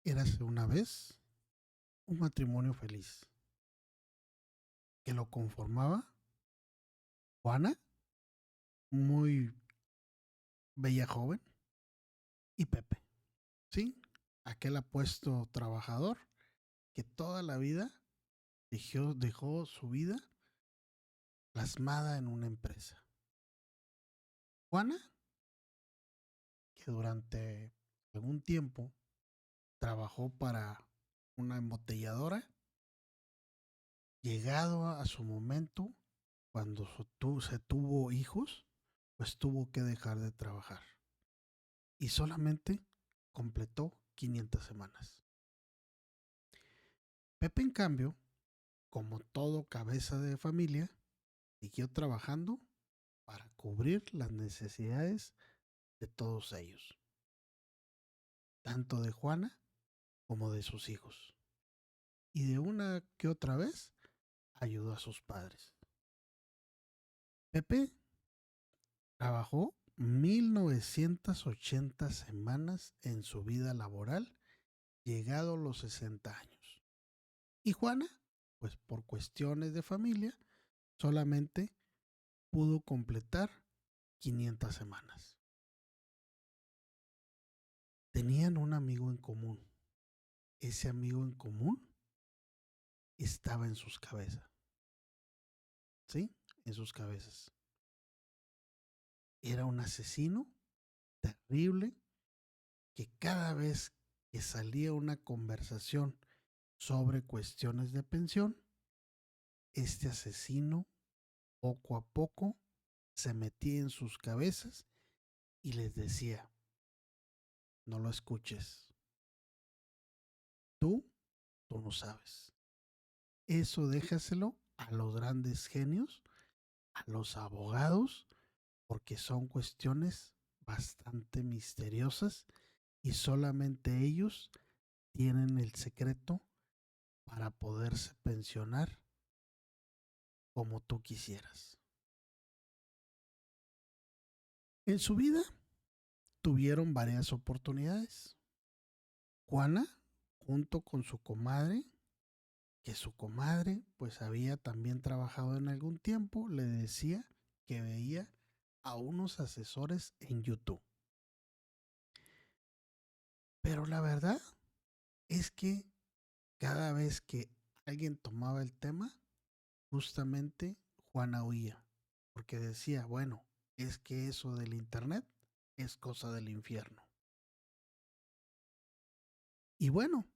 Érase una vez un matrimonio feliz que lo conformaba Juana, muy bella joven, y Pepe, ¿sí? Aquel apuesto trabajador que toda la vida dejó su vida plasmada en una empresa. Juana, que durante algún tiempo trabajó para una embotelladora, llegado a su momento, cuando se tuvo hijos, pues tuvo que dejar de trabajar y solamente completó 500 semanas. Pepe, en cambio, como todo cabeza de familia, siguió trabajando para cubrir las necesidades de todos ellos, tanto de Juana como de sus hijos. Y de una que otra vez ayudó a sus padres. Pepe trabajó 1980 semanas en su vida laboral, llegado a los 60 años. Y Juana, pues por cuestiones de familia, solamente pudo completar 500 semanas. Tenían un amigo en común. Ese amigo en común estaba en sus cabezas. ¿Sí? En sus cabezas. Era un asesino terrible que cada vez que salía una conversación sobre cuestiones de pensión, este asesino poco a poco se metía en sus cabezas y les decía: no lo escuches, tú, tú no sabes. Eso déjaselo a los grandes genios, a los abogados, porque son cuestiones bastante misteriosas y solamente ellos tienen el secreto para poderse pensionar como tú quisieras. En su vida tuvieron varias oportunidades. Juana, junto con su comadre, que su comadre pues había también trabajado en algún tiempo, le decía que veía a unos asesores en YouTube. Pero la verdad es que cada vez que alguien tomaba el tema, justamente Juana huía, porque decía, bueno, es que eso del internet es cosa del infierno. Y bueno,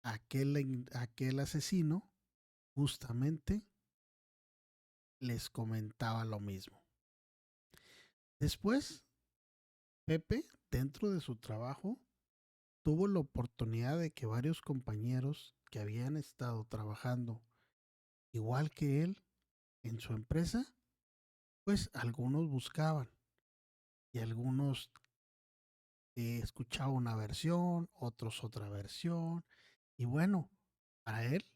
aquel asesino justamente les comentaba lo mismo. Después, Pepe, dentro de su trabajo, tuvo la oportunidad de que varios compañeros que habían estado trabajando igual que él en su empresa, pues algunos buscaban y algunos escuchaban una versión, otros otra versión. Y bueno, para él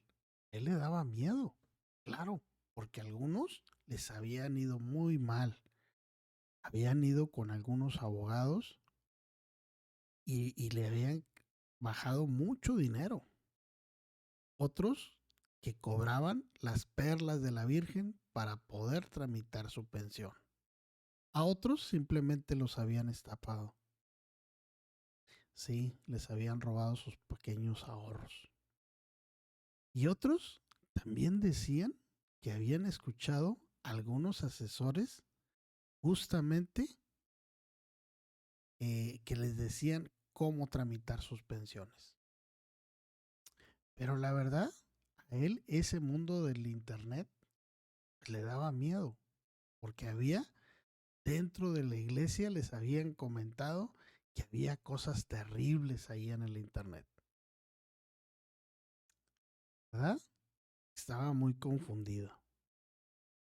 le daba miedo, claro, porque algunos les habían ido muy mal. Habían ido con algunos abogados y le habían bajado mucho dinero. Otros que cobraban las perlas de la Virgen para poder tramitar su pensión. A otros simplemente los habían estafado. Sí, les habían robado sus pequeños ahorros. Y otros también decían que habían escuchado algunos asesores justamente que les decían cómo tramitar sus pensiones. Pero la verdad, a él ese mundo del internet le daba miedo, porque había dentro de la iglesia les habían comentado que había cosas terribles ahí en el internet, ¿verdad? Estaba muy confundido.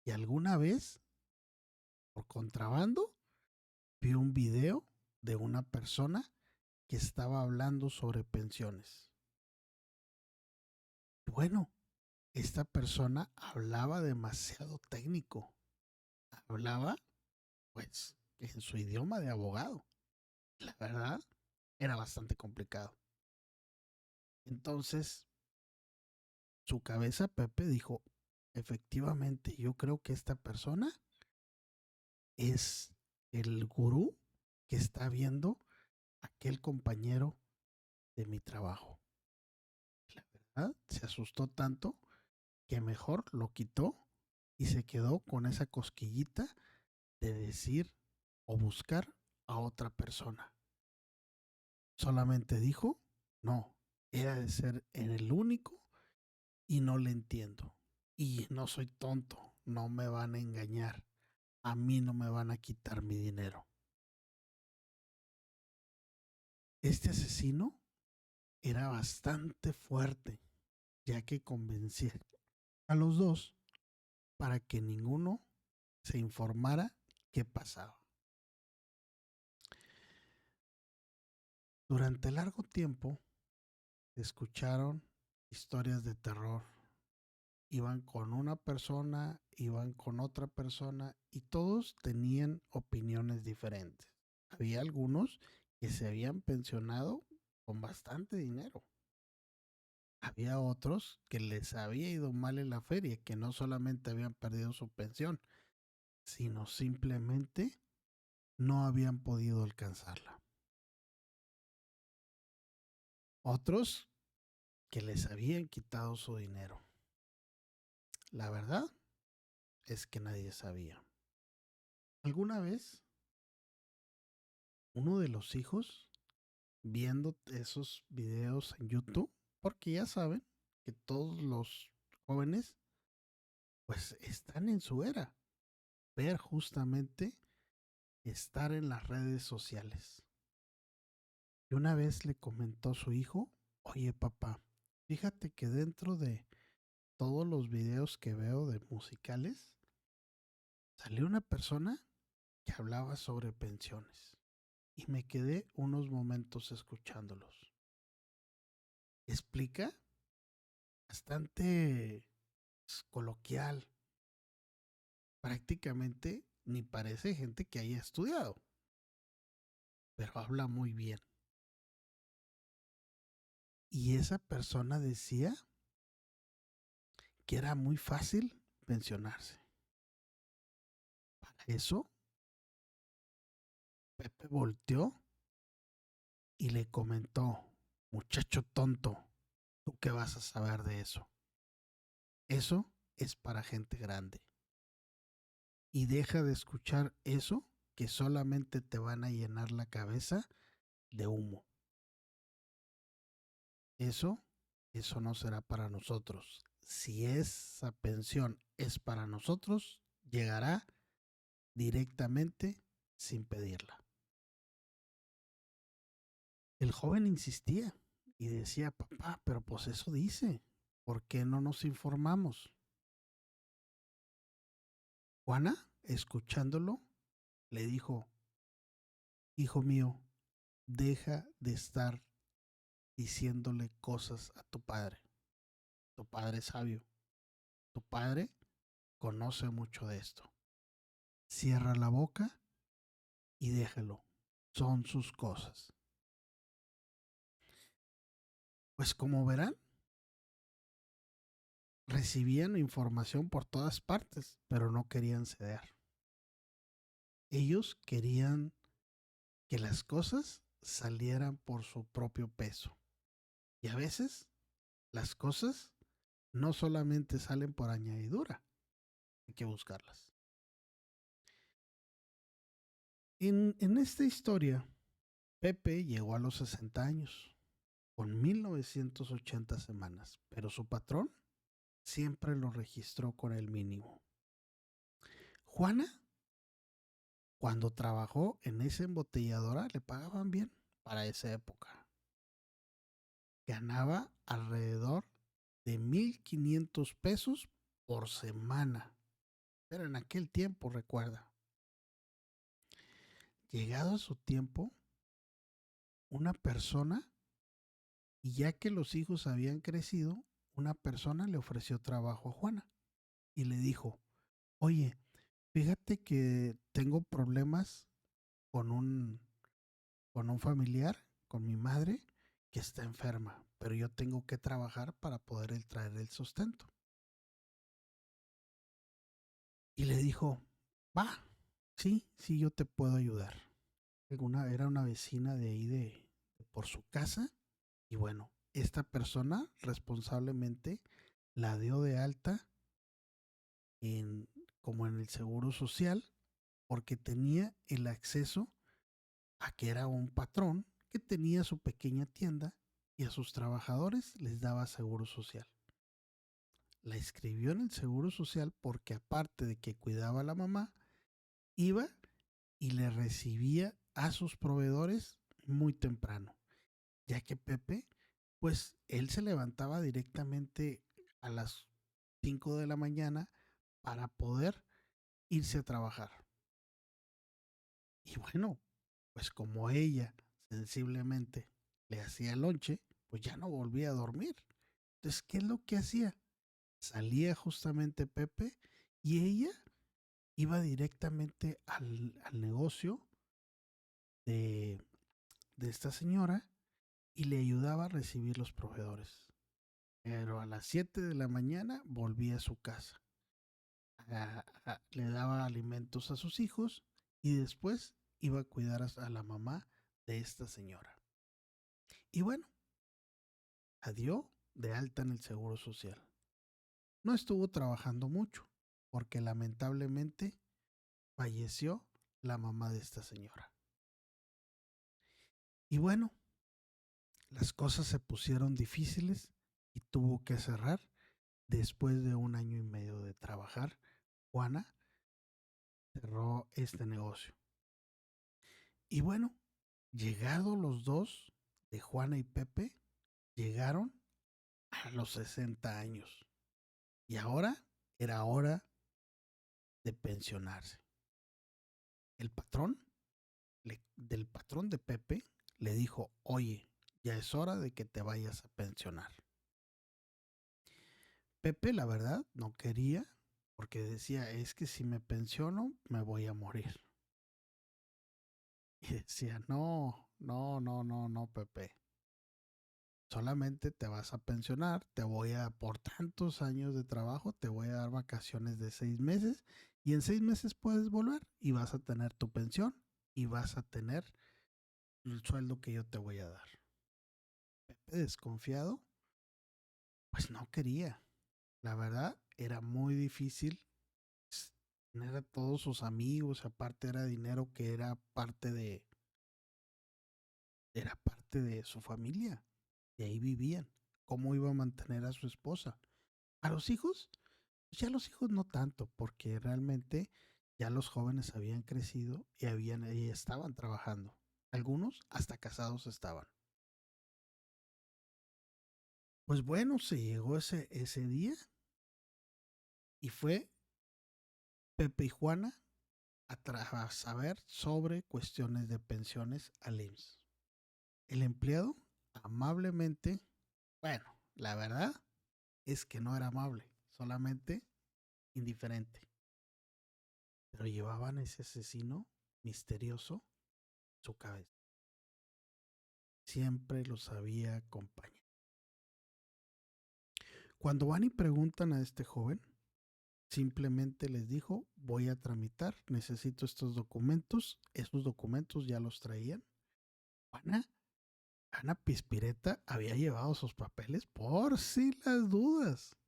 Y alguna vez, por contrabando, vi un video de una persona que estaba hablando sobre pensiones. Bueno, esta persona hablaba demasiado técnico. Hablaba, pues, en su idioma de abogado. La verdad, era bastante complicado. Entonces, su cabeza, Pepe, dijo, efectivamente, yo creo que esta persona es el gurú que está viendo aquel compañero de mi trabajo. La verdad, se asustó tanto que mejor lo quitó y se quedó con esa cosquillita de decir o buscar a otra persona. Solamente dijo, no, era de ser el único y no le entiendo. Y no soy tonto, no me van a engañar, a mí no me van a quitar mi dinero. Este asesino era bastante fuerte, ya que convencía a los dos para que ninguno se informara qué pasaba. Durante largo tiempo escucharon historias de terror. Iban con una persona, iban con otra persona y todos tenían opiniones diferentes. Había algunos que se habían pensionado con bastante dinero. Había otros que les había ido mal en la feria, que no solamente habían perdido su pensión, sino simplemente no habían podido alcanzarla. Otros que les habían quitado su dinero. La verdad es que nadie sabía. ¿Alguna vez uno de los hijos, viendo esos videos en YouTube, porque ya saben que todos los jóvenes pues están en su era, ver justamente estar en las redes sociales? Y una vez le comentó a su hijo, oye papá, fíjate que dentro de todos los videos que veo de musicales, salió una persona que hablaba sobre pensiones y me quedé unos momentos escuchándolos. Explica bastante coloquial, prácticamente ni parece gente que haya estudiado, pero habla muy bien. Y esa persona decía que era muy fácil pensionarse. Para eso, Pepe volteó y le comentó, muchacho tonto, ¿tú qué vas a saber de eso? Eso es para gente grande. Y deja de escuchar eso que solamente te van a llenar la cabeza de humo. Eso, eso no será para nosotros. Si esa pensión es para nosotros, llegará directamente sin pedirla. El joven insistía y decía, papá, pero pues eso dice, ¿por qué no nos informamos? Juana, escuchándolo, le dijo, hijo mío, deja de estar diciéndole cosas a tu padre. Tu padre es sabio, tu padre conoce mucho de esto. Cierra la boca y déjalo. Son sus cosas. Pues como verán, recibían información por todas partes, pero no querían ceder. Ellos querían que las cosas salieran por su propio peso. Y a veces las cosas no solamente salen por añadidura, hay que buscarlas. En esta historia, Pepe llegó a los 60 años, con 1980 semanas, pero su patrón siempre lo registró con el mínimo. Juana, cuando trabajó en esa embotelladora, le pagaban bien para esa época. Ganaba alrededor de 1,500 pesos por semana. Pero en aquel tiempo, recuerda, llegado a su tiempo, una persona, y ya que los hijos habían crecido, una persona le ofreció trabajo a Juana y le dijo, oye, fíjate que tengo problemas con un, con un familiar, con mi madre, que está enferma, pero yo tengo que trabajar para poder traer el sustento. Y le dijo, va, sí, sí, yo te puedo ayudar. Era una vecina de ahí por su casa. Y bueno, esta persona responsablemente la dio de alta en, como en el seguro social, porque tenía el acceso a que era un patrón que tenía su pequeña tienda y a sus trabajadores les daba seguro social. La inscribió en el seguro social porque aparte de que cuidaba a la mamá, iba y le recibía a sus proveedores muy temprano, ya que Pepe, pues él se levantaba directamente a las 5 de la mañana para poder irse a trabajar. Y bueno, pues como ella sensiblemente le hacía lonche, pues ya no volvía a dormir. Entonces, ¿qué es lo que hacía? Salía justamente Pepe y ella iba directamente al negocio de, de esta señora y le ayudaba a recibir los proveedores. Pero a las 7 de la mañana volvía a su casa. Le daba alimentos a sus hijos y después iba a cuidar a la mamá de esta señora. Y bueno, la dio de alta en el Seguro Social. No estuvo trabajando mucho porque lamentablemente falleció la mamá de esta señora. Y bueno, las cosas se pusieron difíciles y tuvo que cerrar después de 1 año y medio de trabajar. Juana cerró este negocio. Y bueno, llegados los dos, de Juana y Pepe, llegaron a los 60 años. Y ahora era hora de pensionarse. El patrón del patrón de Pepe le dijo, oye, ya es hora de que te vayas a pensionar. Pepe, la verdad, no quería porque decía, es que si me pensiono, me voy a morir. Y decía, no, no, no, no, no, Pepe. Solamente te vas a pensionar, por tantos años de trabajo, te voy a dar vacaciones de 6 meses y en 6 meses puedes volver y vas a tener tu pensión y vas a tener el sueldo que yo te voy a dar. Pepe, desconfiado, pues no quería. La verdad, era muy difícil tener a todos sus amigos, aparte era dinero que era parte de su familia. De ahí vivían. ¿Cómo iba a mantener a su esposa? A los hijos, pues ya los hijos no tanto, porque realmente ya los jóvenes habían crecido y estaban trabajando. Algunos hasta casados estaban. Pues bueno, se llegó ese día y fue Pepe y Juana a saber sobre cuestiones de pensiones al IMSS. El empleado amablemente, bueno, la verdad es que no era amable, solamente indiferente. Pero llevaban ese asesino misterioso en su cabeza. Siempre los había acompañado. Cuando van y preguntan a este joven, simplemente les dijo, voy a tramitar, necesito estos documentos. Esos documentos ya los traían. Ana, Ana Pispireta había llevado sus papeles por si las dudas.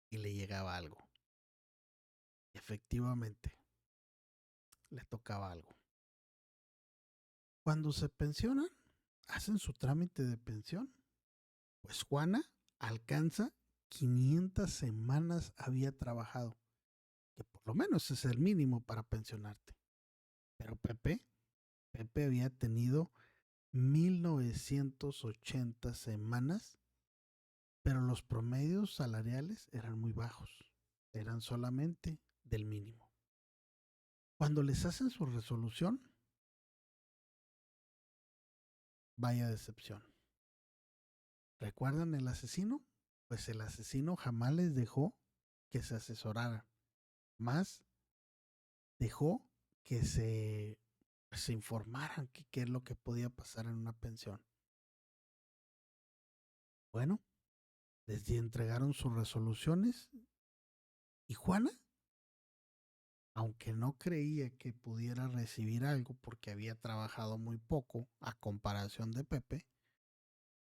Y le llegaba algo. Y efectivamente, le tocaba algo. Cuando se pensionan, hacen su trámite de pensión. Pues Juana alcanza 500 semanas había trabajado, que por lo menos es el mínimo para pensionarte. Pero Pepe había tenido 1980 semanas, pero los promedios salariales eran muy bajos, eran solamente del mínimo. Cuando les hacen su resolución, vaya decepción. ¿Recuerdan el asesino? Pues el asesino jamás les dejó que se asesoraran, más dejó que se informaran qué es lo que podía pasar en una pensión. Bueno, les entregaron sus resoluciones y Juana, aunque no creía que pudiera recibir algo porque había trabajado muy poco a comparación de Pepe,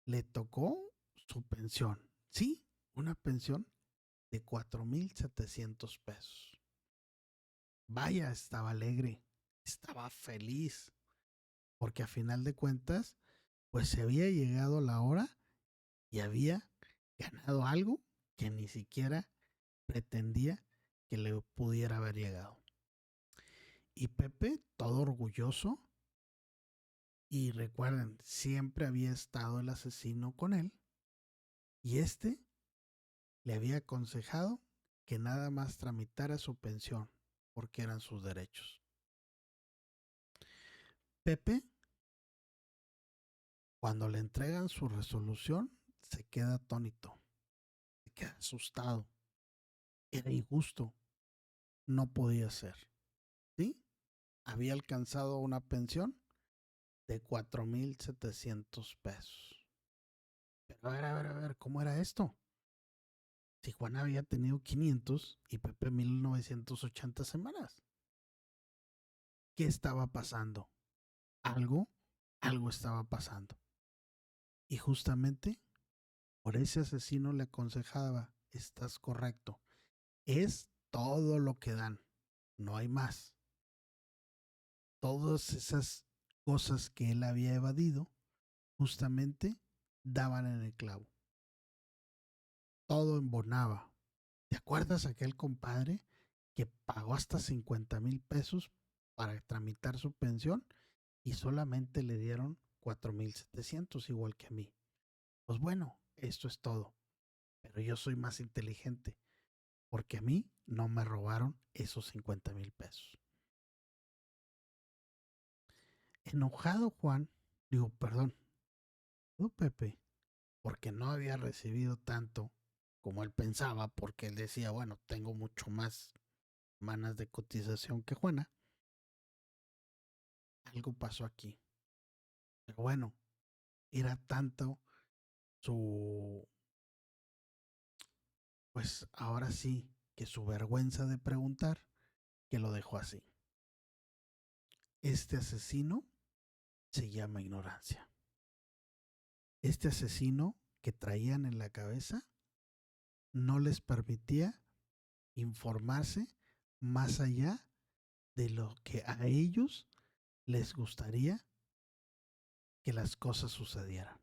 le tocó su pensión. Sí, una pensión de 4,700 pesos. Vaya, estaba alegre, estaba feliz, porque a final de cuentas, pues se había llegado la hora y había ganado algo que ni siquiera pretendía que le pudiera haber llegado. Y Pepe, todo orgulloso, y recuerden, siempre había estado el asesino con él, y este le había aconsejado que nada más tramitara su pensión, porque eran sus derechos. Pepe, cuando le entregan su resolución, se queda atónito, se queda asustado. Era injusto, no podía ser. ¿Sí? Había alcanzado una pensión de 4,700 pesos. Pero a ver, ¿cómo era esto? Si Juan había tenido 500 y Pepe 1980 semanas. ¿Qué estaba pasando? Algo, algo estaba pasando. Y justamente por ese asesino le aconsejaba, estás correcto, es todo lo que dan, no hay más. Todas esas cosas que él había evadido, justamente daban en el clavo. Todo embonaba. ¿Te acuerdas aquel compadre que pagó hasta 50,000 pesos para tramitar su pensión y solamente le dieron 4,700 igual que a mí? Pues bueno, esto es todo. Pero yo soy más inteligente porque a mí no me robaron esos 50,000 pesos. Enojado Juan, digo, perdón, no Pepe, porque no había recibido tanto como él pensaba, porque él decía, bueno, tengo mucho más semanas de cotización que Juana. Algo pasó aquí. Pero bueno, era tanto su, pues ahora sí, que su vergüenza de preguntar, que lo dejó así. Este asesino se llama ignorancia. Este asesino que traían en la cabeza no les permitía informarse más allá de lo que a ellos les gustaría que las cosas sucedieran.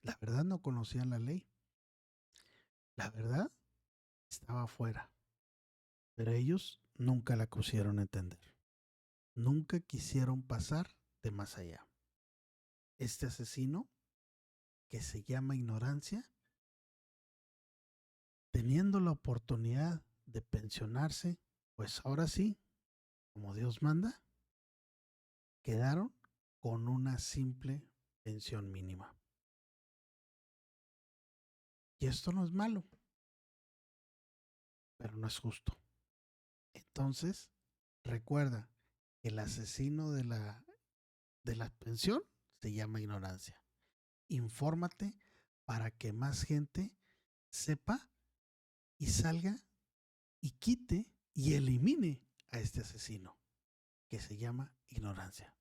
La verdad no conocían la ley. La verdad estaba afuera. Pero ellos nunca la quisieron entender. Nunca quisieron pasar de más allá. Este asesino, que se llama ignorancia, teniendo la oportunidad de pensionarse, pues ahora sí, como Dios manda, quedaron con una simple pensión mínima. Y esto no es malo, pero no es justo. Entonces, recuerda que el asesino de la pensión se llama ignorancia. Infórmate para que más gente sepa y salga y quite y elimine a este asesino que se llama ignorancia.